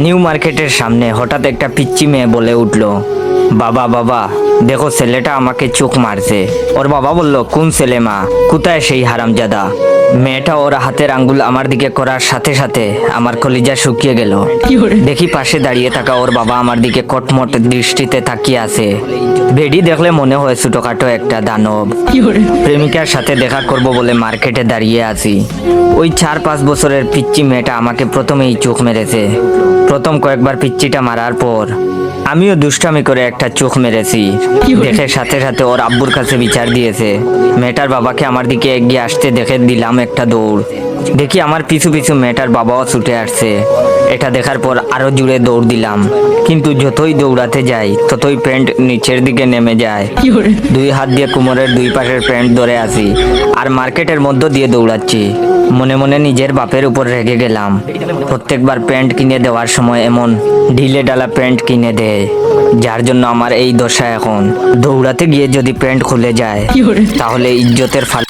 New মার্কেটের সামনে হঠাৎ একটা পিচ্চি মেয়ে বলে উঠল, বাবা বাবা দেখো ছেলেটা আমাকে চোখ মারছে। ওর বাবা বলল, কোন ছেলে মা, কোথায় সেই হারামজাদা? মেয়েটা ওর হাতের আঙ্গুল আমার দিকে করার সাথে সাথে আমার কলিজা শুকিয়ে গেল। দেখি পাশে দাঁড়িয়ে থাকা ওর বাবা আমার দিকে কটমট দৃষ্টিতে তাকিয়ে আছে। বেডি দেখলে মনে হয় ছোটখাটো একটা দানব। প্রেমিকার সাথে দেখা করব বলে মার্কেটে দাঁড়িয়ে আছি। ওই 4-5 বছরের পিচ্চি মেয়েটা আমাকে প্রথমেই চোখ মেরেছে। প্রথম কয়েকবার পিচ্চিটা মারার পর আমিও দুষ্টামি করে একটা চোখ মেরেছি। দেখে সাথে সাথে ওর আব্বুর কাছে বিচার দিয়েছে। মেয়েটার বাবাকে আমার দিকে এগিয়ে আসতে দেখে দিলাম একটা দৌড়। দেখি আমার পিছু পিছু মেয়েটার বাবাও ছুটে আসছে। এটা দেখার পর আরো জুড়ে দৌড় দিলাম, কিন্তু যতই দৌড়াতে যাই ততই প্যান্ট নিচের দিকে নেমে যায়। 2 হাত দিয়ে কোমরের 2 পাশের প্যান্ট ধরে আছি আর মার্কেটের মধ্য দিয়ে দৌড়াচ্ছি। মনে মনে নিজের বাপের উপর রেগে গেলাম। প্রত্যেকবার প্যান্ট কিনে দেওয়ার সময় এমন ঢিলে ডালা প্যান্ট কিনে দেয়, যার জন্য আমার এই দশা এখন। দৌড়াতে গিয়ে যদি প্যান্ট খুলে যায় তাহলে ইজ্জতের ফাল